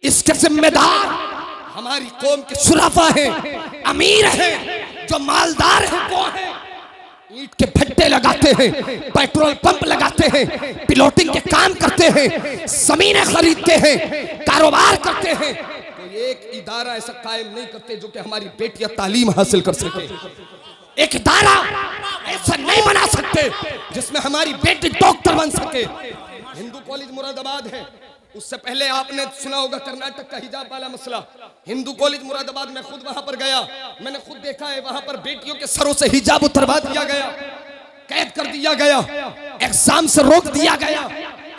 इसके जिम्मेदार हमारी कौम के शुराफा हैं, अमीर हैं, जो मालदार हैं वो हैं। ईंट के भट्टे लगाते हैं, पेट्रोल पंप लगाते हैं, पिलोटिंग के काम करते हैं, जमीनें खरीदते हैं, कारोबार करते हैं। तो एक इदारा ऐसा कायम नहीं करते जो कि हमारी बेटियां तालीम हासिल कर सके। एक इदारा ऐसा नहीं बना सकते जिसमें हमारी बेटी डॉक्टर बन सके। हिंदू कॉलेज मुरादाबाद है, उससे पहले आपने सुना होगा कर्नाटक का हिजाब वाला मसला। हिंदू कॉलेज मुरादाबाद में खुद वहां पर गया, मैंने खुद देखा है, वहां पर बेटियों के सरों से हिजाब उतरवा दिया गया, कैद कर दिया गया, एग्जाम से रोक दिया गया।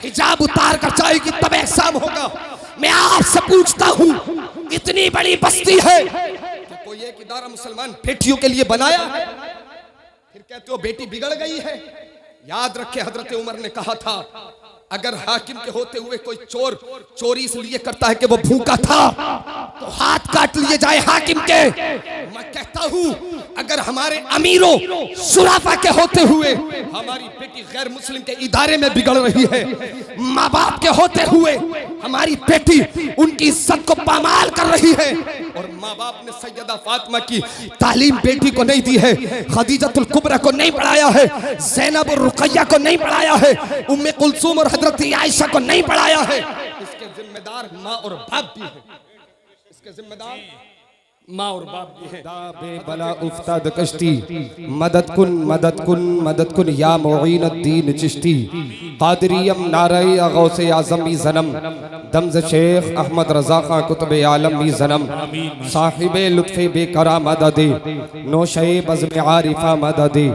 हिजाब उतार कर जाएगी तब एग्जाम होगा। मैं आपसे पूछता हूं, इतनी बड़ी बस्ती है, तो कोई एक इदारा मुसलमान बेटियों के लिए बनाया है? फिर कहते हो बेटी बिगड़ गई है। याद रखे हजरत उमर ने कहा था, अगर हाकिम के होते हुए कोई चोर चोरी इसलिए करता है कि वो भूखा था तो हाथ काट लिए जाए हाकिम के। मैं कहता हूं, अगर हमारे अमीरों शुराफा के होते हुए हमारी बेटी गैर मुस्लिम के इदारे में बिगड़ रही है, माँ बाप के होते हुए हमारी बेटी उनकी इज्जत को पामाल कर रही है, और माँ बाप ने सैयदा फातिमा की तालीम बेटी को नहीं दी है, खदीजतुल कुबरा को नहीं पढ़ाया है, ज़ैनब और रुक़ैया को नहीं पढ़ाया है, उम्मे कुलसूम और हजरत आयशा को नहीं पढ़ाया है, इसके जिम्मेदार माँ और बाप भी है। इसके जिम्मेदार माँ और बाप भी है। बला उफ्ताद कश्ती मदद कुन मदद कुन मदद कुन या मुईनुद्दीन चिश्ती कादरियम नारई गौसे आज़म भी जन्म दमज शेख अहमद रज़ा खां कुतुब आलम भी जन्म साहिबे लुत्फ़े बेकरा मददे नौशे बज़्म आरिफा मददे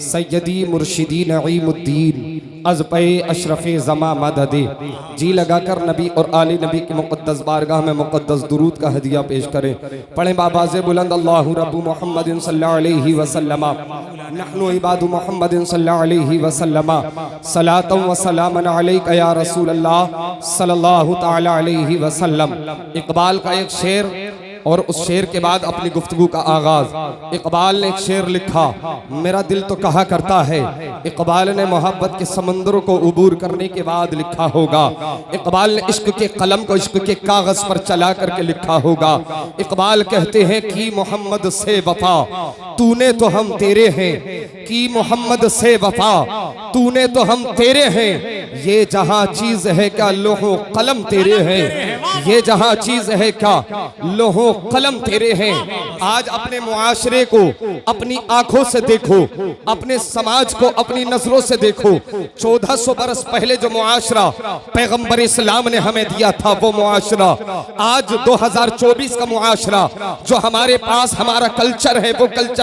सैयदी मुर्शिदी नईमुद्दीन अज़पे अशरफ़े ज़मा मददे। जी लगाकर नबी और आले नबी की मुक़द्दस बारगाह में मुक़द्दस दुरूद का हदिया पेश करें। पढ़ें बाबाज़े बुलंद अल्लाहु रब्बु मुहम्मदिन सल्लल्लाहु अलैहि वसल्लम नहनु इबादु मुहम्मदिन सल्लल्लाहु अलैहि वसल्लम सलातन व सलामन अलैका या रसूल अल्लाह सल्लल्लाहु तआला अलैहि वसल्लम। इकबाल का एक शेर और उस शेर के बाद अपनी गुफ्तगू का आगाज। इकबाल ने एक शेर लिखा, मेरा दिल तो कहा करता है। इकबाल ने मोहब्बत के समंदरों को उबूर करने के बाद लिखा होगा। इकबाल ने इश्क के कलम को इश्क के कागज पर चला करके लिखा होगा। इकबाल कहते हैं कि मोहम्मद से वफा तूने तो हम तेरे हैं, कि मोहम्मद से वफा तूने तो हम तेरे हैं। ये जहां चीज है क्या लोहो कलम तेरे हैं, ये जहां चीज है क्या लोहो कलम तेरे हैं। आज अपने मुआशरे को अपनी आंखों से देखो, अपने समाज को अपनी नजरों से देखो। 1400 बरस पहले जो मुआशरा पैगंबर इस्लाम ने हमें दिया था, वो मुआशरा आज 2024 का मुआशरा जो हमारे पास हमारा कल्चर है, वो कल्चर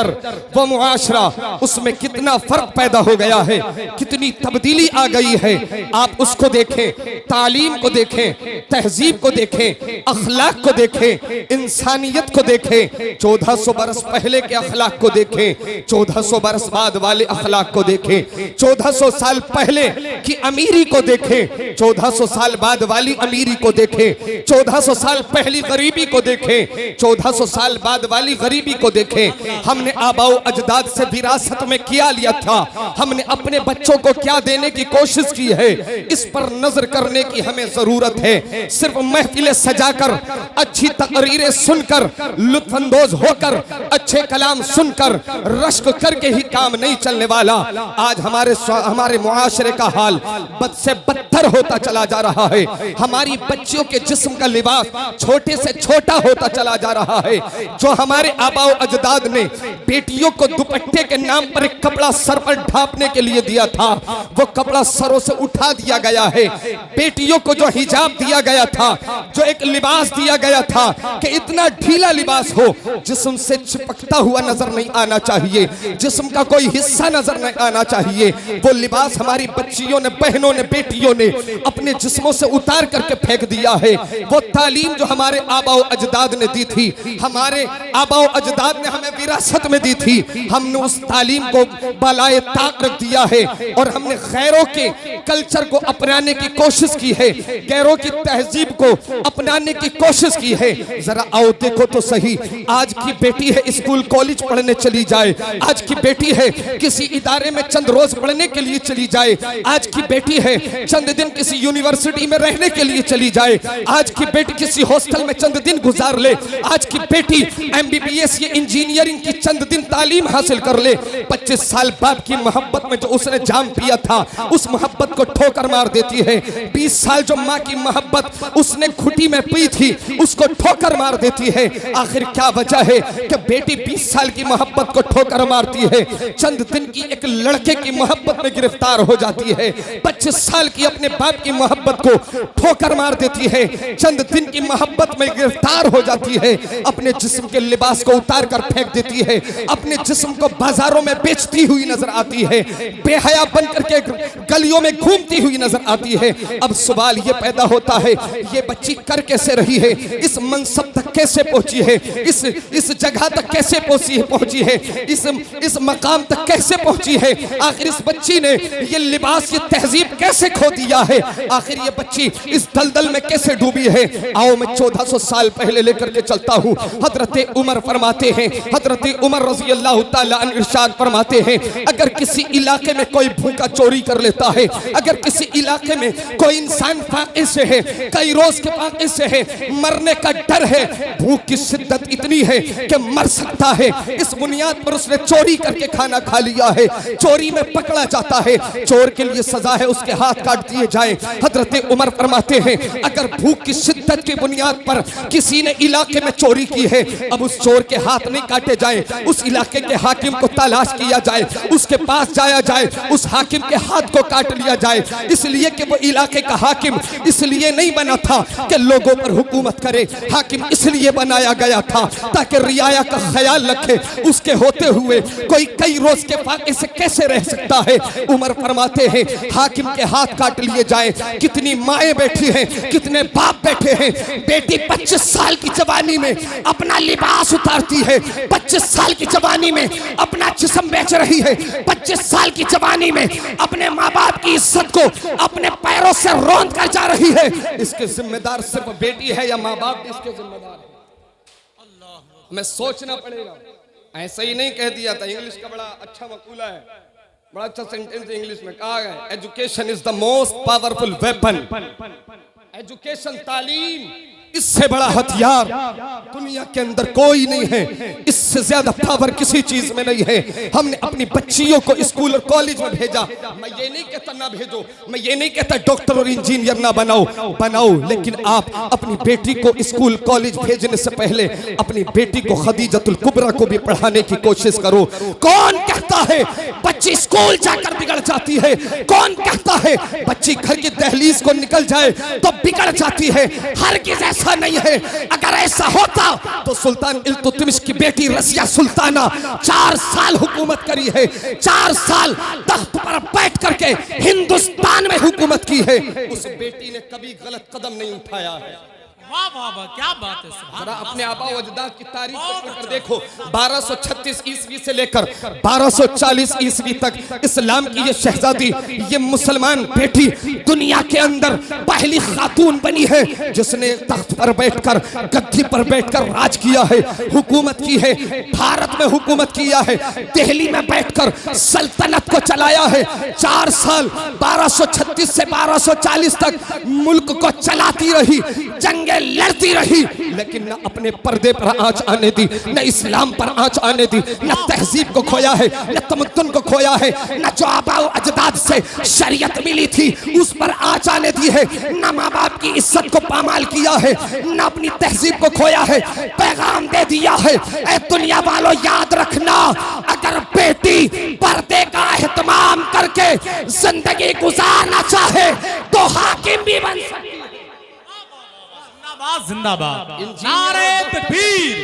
वो मुआशरा, उसमें कितना फर्क पैदा हो गया है, कितनी तब्दीली आ गई है। आप उसको देखें, तालीम को देखें, तहजीब को देखें, अखलाक को देखें, इंसानियत को देखें। 1400 बरस पहले के अखलाक को देखें, 1400 बरस बाद वाले अखलाक को देखें, 1400 साल पहले की अमीरी को देखें, 1400 साल बाद वाली अमीरी को देखें, 1400 साल पहली गरीबी को देखें, 1400 साल बाद वाली गरीबी को देखें। हमने आबाओ अजदाद से विरासत में क्या लिया था, हमने अपने बच्चों को क्या देने की कोशिश की है, इस पर नजर करने की हमें जरूरत है। सिर्फ महफिलें सजाकर, अच्छी तकरीरें सुनकर, लुत्फअंदोज होकर, अच्छे कलाम सुनकर, रश्क करके ही काम नहीं चलने वाला। आज हमारे मुआशरे का हाल बद से बदतर होता चला जा रहा है। हमारी बच्चियों के जिस्म का लिबास छोटे से छोटा होता चला जा रहा है। जो हमारे आबाओ अजदाद ने बेटियों को दुपट्टे के नाम पर एक कपड़ा सर पर ढांपने के लिए दिया था, वो कपड़ा सरों से उठा दिया गया है। बेटियों को जो हिजाब दिया गया था, जो एक लिबास दिया गया था कि इतना ढीला लिबास हो, जिस्म से चिपकता हुआ नजर नहीं आना चाहिए, जिस्म का कोई हिस्सा नजर नहीं आना चाहिए, वो लिबास हमारी बच्चियों ने, बहनों ने, बेटियों ने अपने जिस्मों से उतार करके फेंक दिया है। वो तालीम जो हमारे आबाओ अजदाद ने दी थी, हमारे आबाओ अजदाद ने हमें विरासत में दी थी, हमने उस तालीम को बलाए ताक रख दिया है और हमने खैरों के कल्चर कल्चर को अपनाने की कोशिश की है, गैरों की तहजीब को अपनाने की कोशिश की है। जरा आओ देखो तो सही, आज की बेटी है स्कूल कॉलेज पढ़ने चली जाए, आज की बेटी है किसी इदारे में चंद रोज पढ़ने के लिए चली जाए, आज की बेटी है चंद दिन किसी यूनिवर्सिटी में रहने के लिए चली जाए, आज की बेटी किसी हॉस्टल में चंद दिन गुजार ले, आज की बेटी MBBS या इंजीनियरिंग की चंद दिन तालीम हासिल कर ले। 25 साल बाप की मोहब्बत में जो उसने जाम पिया था उस मोहब्बत को ठोकर मार देती है। 20 साल जो माँ की मोहब्बत उसने घुटी में पी थी उसको ठोकर मार देती है। आखिर क्या वजह है कि बेटी 20 साल की मोहब्बत को ठोकर मारती है, चंद दिन की एक लड़के की मोहब्बत में गिरफ्तार हो जाती है। 25 साल की अपने बाप की मोहब्बत को ठोकर मार देती है, चंद दिन की मोहब्बत में गिरफ्तार हो जाती है, अपने जिस्म के लिबास को उतार कर फेंक देती है, अपने जिस्म को बाजारों में बेचती हुई नजर आती है, बेहया बनकर के गलियों में घूमती हुई नजर आती है। अब सवाल ये पैदा होता है, ये बच्ची कर कैसे रही है, इस मनसब तक कैसे पहुंची है, इस जगह तक कैसे पहुंची है, इस मकाम तक कैसे पहुंची है। आखिर इस बच्ची ने ये लिबास, ये तहजीब कैसे खो दिया है, आखिर ये बच्ची इस दलदल में कैसे डूबी है। आओ मैं 1400 साल पहले लेकर के चलता हूँ। हजरत उमर फरमाते हैं, हजरत उमर रज़ी अल्लाह ताला अन्हु इरशाद फरमाते हैं, अगर किसी इलाके में कोई भूखा चोरी कर लेता है, अगर किसी इलाके में कोई इंसान फाके से है, कई रोज के फाके से है, मरने का डर है, भूख की शिद्दत इतनी है कि मर सकता है, इस बुनियाद पर उसने चोरी करके खाना खा लिया है, चोरी में पकड़ा जाता है, चोर के लिए सजा है उसके हाथ काट दिए जाए। हजरत उमर फरमाते हैं, अगर भूख की शिद्दत की बुनियाद पर किसी ने इलाके में चोरी की है, अब उस चोर के हाथ नहीं काटे जाए, उस इलाके के हाकिम को तलाश किया जाए, उसके पास जाया जाए, उस हाकिम के हाथ को काट लिया जाए। इसलिए कि वो इलाके का हाकिम इसलिए नहीं बना था कि लोगों पर हुकूमत करे, हाकिम इसलिए बनाया गया था ताकि रियाया का ख्याल रखे। उसके होते हुए कोई कई रोज के फाके से कैसे रह सकता है। उमर फरमाते हैं, हाकिम के हाथ काट लिए जाए। कितनी माएं बैठी हैं, कितने बाप बैठे हैं। बेटी 25 साल की जवानी में अपना लिबास उतारती है, 25 साल की जवानी में अपना जिस्म बेच रही है, 25 साल की जवानी में अपने माँ बाप की इज्जत को अपने पैरों से रौंद कर जा रही है। इसके जिम्मेदार सिर्फ बेटी है या माँ बाप भी इसके जिम्मेदार है? हमें सोचना पड़ेगा। ऐसा ही नहीं कह दिया था। इंग्लिश का बड़ा अच्छा मकूला है, बड़ा अच्छा सेंटेंस इंग्लिश में कहा गया, education is the most powerful weapon. Education, तालीम, इससे बड़ा हथियार दुनिया के अंदर कोई नहीं है, इससे ज्यादा पावर किसी चीज में नहीं है। हमने अपनी बच्चियों को स्कूल और कॉलेज में भेजा। मैं ये नहीं कहता ना भेजो, मैं ये नहीं कहता डॉक्टर और इंजीनियर ना बनाओ, लेकिन आप अपनी बेटी को स्कूल कॉलेज भेजने से पहले अपनी बेटी को खदीजतुल कुबरा को भी पढ़ाने की कोशिश करो। कौन कहता है बच्ची स्कूल जाकर बिगड़ जाती है? कौन कहता है बच्ची घर की दहलीज को निकल जाए तो बिगड़ जाती है? हरगिज़ ऐसा नहीं है। अगर ऐसा होता तो सुल्तान इल्तुतमिश की बेटी रसिया सुल्ताना 4 साल हुकूमत करी है, 4 साल तख्त पर बैठ करके हिंदुस्तान में हुकूमत की है। उस बेटी ने कभी गलत कदम नहीं उठाया है। वाह वाह वाह, क्या बात है। जरा अपने आबा व अजदाद की तारीख पढ़कर देखो। 1236 ईस्वी से लेकर 1240 ईस्वी तक इस्लाम की ये शहजादी, ये मुसलमान बेटी दुनिया के अंदर पहली खातून बनी है जिसने तख्त पर बैठकर, गद्दी पर बैठकर राज किया है, हुकूमत की है, भारत में हुकूमत किया है, दिल्ली में बैठकर सल्तनत को चलाया है। 4 साल 1236 से 1240 तक मुल्क को चलाती रही, जंगे लड़ती रही, लेकिन न अपने पर्दे पर आंच आने दी, न इस्लाम पर आंच आने दी, न तहजीब को खोया है, न तमद्दुन को खोया है, न जो आबा अजदाद से शरीयत मिली थी उस पर आंच आने दी है, न माँ बाप की इज्जत को पामाल किया है, न अपनी तहजीब को खोया है। पैगाम दे दिया है, ऐ दुनिया वालों याद रखना, अगर बेटी पर्दे का एहतमाम करके जिंदगी गुजारना चाहे तो हाकिम भी बन सकती है। जिंदाबाद, नारे तकबीर,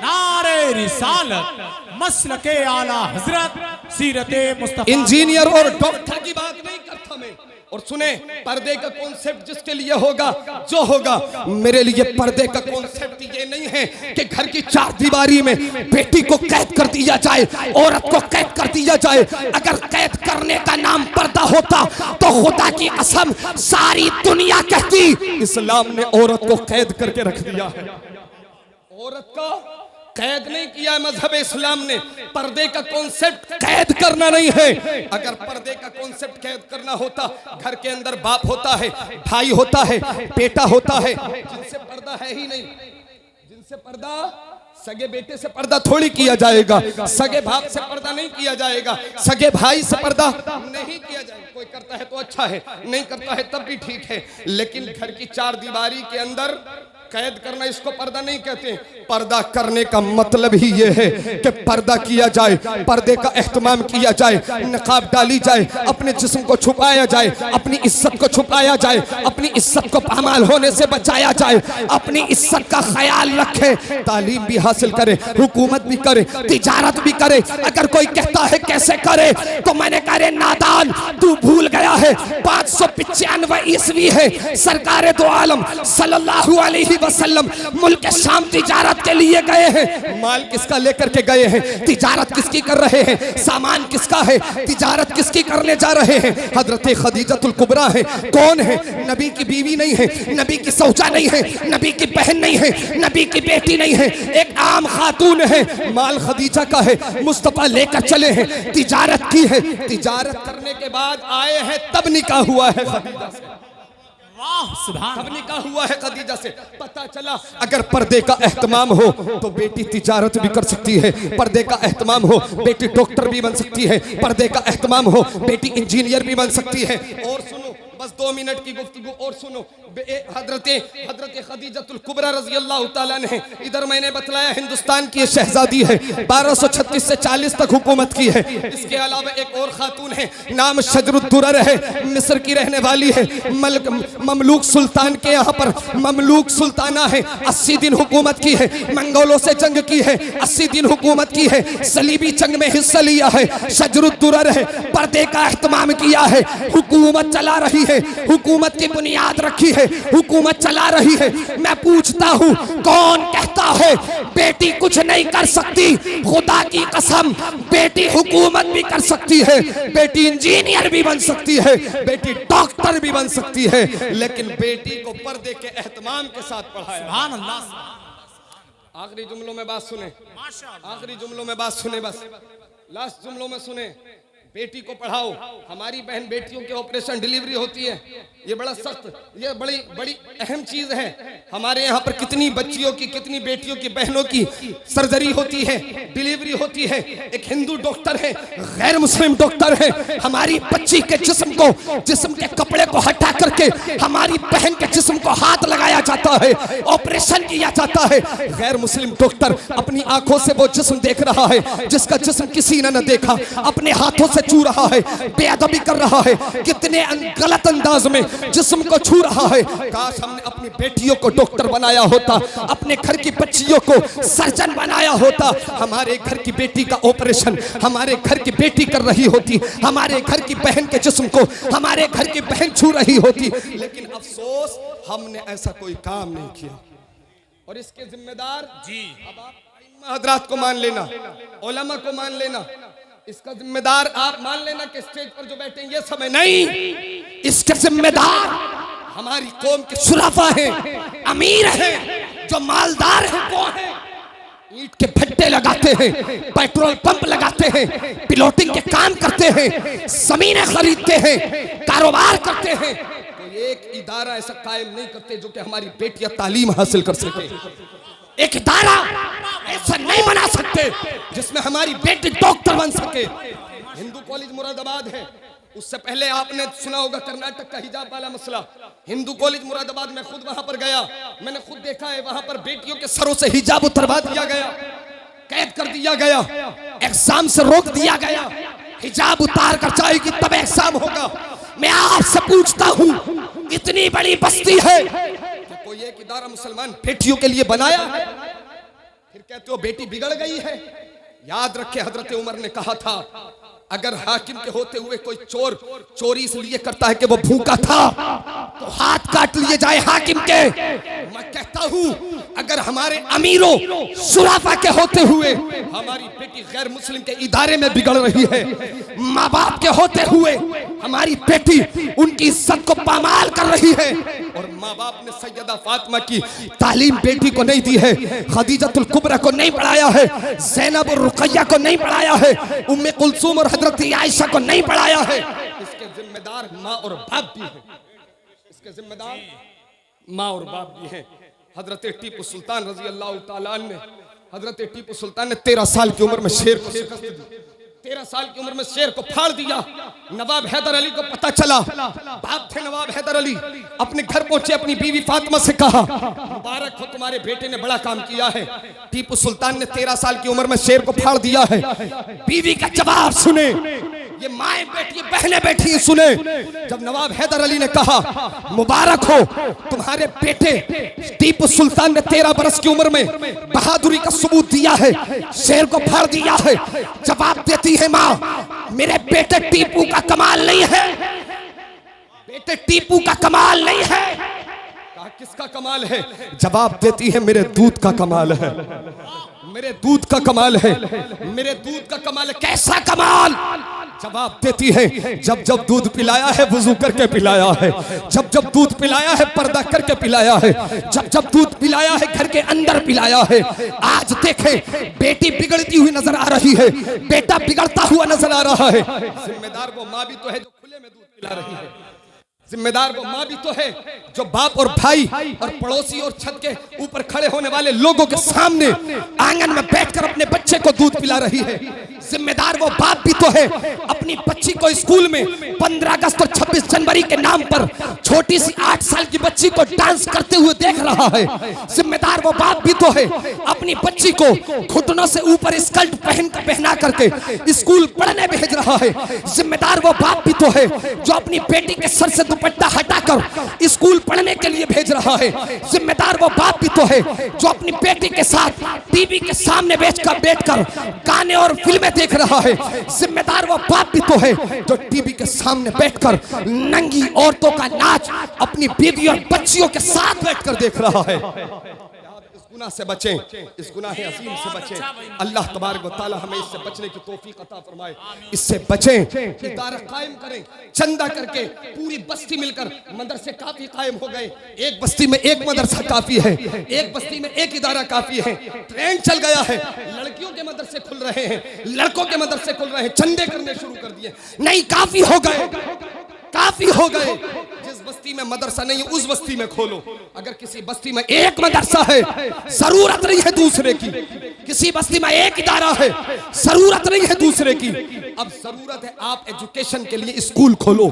नारे रिसालत, मसलके आला हजरत, सीरते मुस्तफा। इंजीनियर और डॉक्टर की बात नहीं करता मैं, और सुने, पर्दे का कॉन्सेप्ट जिसके लिए होगा जो होगा, मेरे लिए पर्दे का कॉन्सेप्ट ये नहीं है कि घर की चार दीवारी में बेटी को कैद कर दिया जाए, औरत को कैद कर दिया जाए। अगर कैद करने का नाम पर्दा होता तो खुदा की कसम सारी दुनिया कहती इस्लाम ने औरत को कैद करके रख दिया है। औरत को कैद नहीं किया मजहब इस्लाम ने। पर्दे का कॉन्सेप्ट कैद करना नहीं है। अगर पर्दे का कॉन्सेप्ट कैद करना होता, घर के अंदर बाप होता है, भाई होता है, बेटा होता है, जिनसे पर्दा है ही नहीं, जिनसे पर्दा, सगे बेटे से पर्दा थोड़ी किया जाएगा, सगे बाप से पर्दा नहीं किया जाएगा, सगे भाई से पर्दा नहीं किया जाएगा। कोई करता है तो अच्छा है, नहीं करता है तब भी ठीक है, लेकिन घर की चार दीवारी के अंदर कैद करना, इसको पर्दा नहीं कहते। पर्दा करने का मतलब ही यह है कि पर्दा किया जाए, पर्दे का एहतमाम किया जाए, नकाब डाली जाए, अपने जिस्म को छुपाया जाए, अपनी इज्जत को छुपाया जाए, अपनी इज्जत को पामाल होने से बचाया जाए, अपनी इज्जत का ख्याल रखे, तालीम भी हासिल करे, हुकूमत भी करे, तिजारत भी करे। अगर कोई कहता है कैसे करे, तो मैंने कहा नादान, तू भूल गया है 595 ईस्वी है, सरकार दो आलम सल्लल्लाहु अलैहि वसल्लम मुल्क शाम तिजारत के लिए गए हैं। माल किसका लेकर के गए हैं, तिजारत किसकी कर रहे हैं, सामान किसका है, तिजारत किसकी करने जा रहे हैं। हजरत खदीजतुल कुबरा है। कौन है? नबी की बीवी नहीं है, नबी की सौजा नहीं है, नबी की बहन नहीं है, नबी की बेटी नहीं है, एक आम खातून है। माल खदीजा का है, मुस्तफा लेकर चले हैं, तिजारत की है। तिजारत करने के बाद आए हैं, तब निकाह हुआ है खदीजा से। तब निकाह हुआ है खदीजा से। पता चला अगर पर्दे का एहतमाम हो तो बेटी तिजारत भी कर सकती है, पर्दे का एहतमाम हो बेटी डॉक्टर भी बन सकती है, पर्दे का एहतमाम हो बेटी इंजीनियर भी बन सकती है। और सुनो, बस 2 मिनट की गुफ्तगू और सुनो। हजरत खदीजतुल कुबरा रज़ी अल्लाह ताला ने, इधर मैंने बतलाया हिंदुस्तान की शहजादी है, 1236 से 40 तक हुकूमत की है। इसके अलावा एक और खातून है, नाम शजरुद्दुरर है, मिस्र की रहने वाली है, ममलूक सुल्तान के यहाँ पर ममलूक सुल्ताना है, 80 दिन हुकूमत की है, मंगोलों से जंग की है, 80 दिन हुकूमत की है, सलीबी जंग में हिस्सा लिया है। शजरुद्दुरर है, पर्दे का एहतमाम किया है, हुकूमत चला रही है, हुकूमत की बुनियाद रखी है, हुकूमत चला रही है। मैं पूछता हूँ, कौन कहता है बेटी कुछ नहीं कर सकती? खुदा की कसम, बेटी हुकूमत भी कर सकती है, बेटी इंजीनियर भी बन सकती है, बेटी डॉक्टर भी बन सकती है, लेकिन बेटी को पर्दे के एहतमाम के साथ पढ़ाया। सुभान अल्लाह। आखिरी जुमलों में बात सुने, आखिरी जुमलों में बात सुने, बस लास्ट जुमलों में सुने। बेटी को पढ़ाओ। हमारी बहन बेटियों के ऑपरेशन डिलीवरी होती है, ये बड़ा सख्त, ये बड़ी बड़ी अहम चीज है। हमारे यहाँ पर कितनी बच्चियों की, कितनी बेटियों की, बहनों की सर्जरी होती है, डिलीवरी होती है। एक हिंदू डॉक्टर है, गैर मुस्लिम डॉक्टर है, हमारी बच्ची के जिस्म के कपड़े को हटा करके हमारी बहन के जिस्म को हाथ लगाया जाता है, ऑपरेशन किया जाता है। गैर मुस्लिम डॉक्टर अपनी आंखों से वो जिस्म देख रहा है जिसका जिस्म किसी ने न देखा, अपने हाथों से छू रहा है, बेअदबी कर रहा है, कितने गलत अंदाज में जिस्म को छू रहा है। काश हमने अपनी बेटियों को डॉक्टर बनाया होता, अपने घर की बच्चियों को सर्जन बनाया होता। हमारे घर की बेटी का ऑपरेशन हमारे घर की बेटी कर रही होती, हमारे घर की बहन के जिस्म को हमारे घर की बहन छू रही होती। लेकिन अफसोस हमने ऐसा कोई काम नहीं किया, और इसके जिम्मेदार जी अब आप हजरात को मान लेना, उलमा को मान लेना, इसका जिम्मेदार आप मान लेना कि स्टेज पर जो बैठे ये समय नहीं, इसके जिम्मेदार हमारी कौम के शुराफा हैं, अमीर हैं, जो मालदार हैं, वो हैं। ईंट के भट्टे लगाते हैं, पेट्रोल पंप लगाते हैं, पिलोटिंग के काम करते हैं, जमीनें खरीदते हैं, कारोबार करते हैं। तो एक इदारा ऐसा कायम नहीं करते जो कि हमारी बेटियां तालीम हासिल कर सके। एक इदारा ऐसा नहीं बना सकते जिसमें हमारी बेटी डॉक्टर बन सके। हिंदू कॉलेज मुरादाबाद है, उससे पहले आपने सुना होगा कर्नाटक का हिजाब वाला मसला। हिंदू कॉलेज मुरादाबाद में खुद वहां पर गया, मैंने खुद देखा है, वहां पर बेटियों के सरों से हिजाब उतरवा दिया गया, कैद कर दिया गया, एग्जाम से रोक दिया गया। हिजाब उतार कर जाएगी तब एग्जाम होगा। मैं आपसे पूछता हूँ, इतनी बड़ी बस्ती है, कोई एक इदारा मुसलमान बेटियों के लिए बनाया है? फिर कहते हो बेटी बिगड़ गई है। याद रखे हजरत उमर ने कहा था, अगर हाकिम के होते हुए कोई चोर चोरी इसलिए करता है कि वो भूखा था तो हाथ काट लिए जाए हाकिम के। मैं कहता हूं अगर हमारे अमीरों सुराफा के होते हुए हमारी बेटी गैर मुस्लिम के इदारे में बिगड़ रही है, माँ बाप के होते हुए हमारी बेटी उनकी इज्जत को पामाल कर रही है, और माँ बाप ने सैयदा फातिमा की तालीम बेटी को नहीं दी है, खदीजतुल कुबरा को नहीं पढ़ाया है, ज़ैनब और रुक़ैया को नहीं पढ़ाया है, उम्मे कुलसूम और हजरत आयशा को नहीं पढ़ाया है, इसके जिम्मेदार माँ और बाप भी हैं। इसके जिम्मेदार माँ और बाप भी हैं। हजरत टीपू सुल्तान रजी अल्लाह ताला अन्हु ने हजरत टीपू सुल्तान ने 13 साल की उम्र में शेर को शिकस्त दी। 13 साल की उम्र में शेर को फाड़ दिया। नवाब हैदर अली को पता चला, बाप थे नवाब हैदर अली, अपने घर पहुंचे, अपनी बीवी फातिमा से कहा मुबारक हो तुम्हारे बेटे ने बड़ा काम किया है। टीपू सुल्तान ने 13 साल की उम्र में शेर को फाड़ दिया है। बीवी का जवाब सुने, ये माएं बैठी बहनें बैठी हैं, सुने। जब नवाब हैदर अली ने कहा मुबारक हो तुम्हारे बेटे टीपू सुल्तान ने 13 बरस की उम्र में बहादुरी का सबूत दिया है, शेर को फाड़ दिया है, जवाब देती है माँ मेरे बेटे टीपू का कमाल नहीं है, बेटे टीपू का कमाल नहीं है। कहा किसका कमाल है? जवाब देती है मेरे दूध का कमाल है, मेरे दूध का कमाल है, मेरे दूध का कमाल है। कैसा कमाल? जवाब देती है जब जब दूध पिलाया है वुजू करके पिलाया है, जब जब दूध पिलाया है पर्दा करके पिलाया है, जब जब दूध पिलाया है घर के अंदर पिलाया है। आज देखें बेटी बिगड़ती हुई नजर आ रही है, बेटा बिगड़ता हुआ नजर आ रहा है। जिम्मेदार वो माँ भी तो है जो खुले में दूध पिला रही है, जिम्मेदार वो माँ भी तो है जो बाप और भाई और पड़ोसी और छत के ऊपर खड़े होने वाले लोगों के सामने आंगन में बैठकर अपने बच्चे को दूध पिला रही है। जिम्मेदार वो बाप भी तो है अपनी बच्ची को स्कूल में 15 अगस्त और 26 जनवरी के नाम पर छोटी सी 8 साल की बच्ची को डांस करते हुए देख रहा है। जिम्मेदार वो बाप भी तो है अपनी बच्ची को घुटनों से ऊपर स्कर्ट पहना करके स्कूल पढ़ने भेज रहा है। जिम्मेदार वो बाप भी तो है जो अपनी बेटी के सर से दुपट्टा हटाकर स्कूल पढ़ने के लिए भेज रहा है। जिम्मेदार वो बाप भी तो है जो अपनी बेटी के साथ टीवी के सामने बैठकर गाने और फिल्में देख रहा है। जिम्मेदार वो बाप भी तो है जो टीवी के सामने बैठकर नंगी औरतों का नाच अपनी बीवी और बच्चियों के साथ बैठकर देख रहा है। इस गुनाह से बचें, इस गुनाह अजीम से बचें। अल्लाह तबारक व तआला हमें इससे बचने की तौफीक अता फरमाए। इससे बचें, इदारा कायम करें, चंदा करके पूरी बस्ती मिलकर मदरसे काफी कायम हो गए। एक बस्ती में एक मदरसा काफी है, एक बस्ती में एक इदारा काफी है। ट्रेंड चल गया है, लड़कियों के मदरसे खुल रहे हैं, लड़कों के मदरसे खुल रहे हैं, चंदे करने शुरू कर दिए। नहीं, काफी हो गए, काफी हो गए। जिस बस्ती में मदरसा नहीं है उस बस्ती में खोलो। अगर किसी बस्ती में एक मदरसा है जरूरत नहीं है दूसरे की, किसी बस्ती में एक इदारा है जरूरत नहीं है दूसरे की। अब जरूरत है आप एजुकेशन के लिए स्कूल खोलो।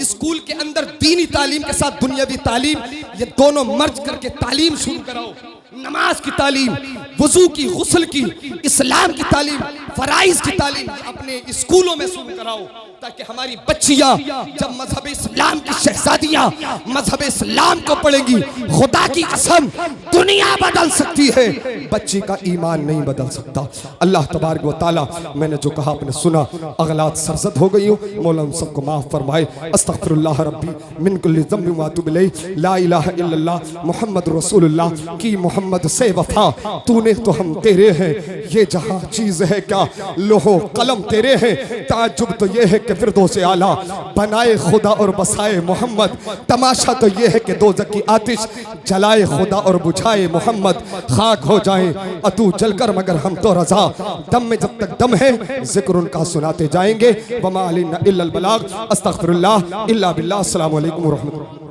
स्कूल के अंदर दीनी तालीम के साथ दुनियावी तालीम, ये दोनों मर्ज करके तालीम शुरू कराओ। नमाज की तालीम, वुजू की, गुस्ल की, इस्लाम की तालीम, फराइज की तालीम अपने स्कूलों में शुरू कराओ, ताकि हमारी बच्चियां जब मजहब इस्लाम की शहजादियां मजहब इस्लाम को पढ़ेंगी, खुदा की कसम दुनिया बदल सकती है, बच्ची का ईमान नहीं बदल सकता। अल्लाह तबारक व तआला मैंने जो कहा आपने सुना, अगलात सरजद हो गई हो, मौला हम सबको माफ फरमाए। अस्तगफिरुल्लाह रब्बी मिन कुल्लि ज़ंबिन व अतूबु इलैहि, ला इलाहा इल्लल्लाह मुहम्मद रसूलुल्लाह की मोहम्मद से वफा, तूने तो हम तेरे हैं, ये जहां चीज है क्या लोहो कलम तेरे हैं, ताजुब तो ये है कि फिरदौस आला बनाए खुदा और बसाए मोहम्मद, तमाशा तो ये है कि दोज़ख की आतिश जलाए खुदा और बुझाए मोहम्मद, खाक हो जाए अतू जलकर मगर हम तो रजा, दम में जब तक दम है जिक्र उनका सुनाते जाएंगे। वमा अलैना इल्लल बलाग, अस्तगफिरुल्लाह इल्ला बिल्लाह। अस्सलामु अलैकुम व रहमतुल्लाह।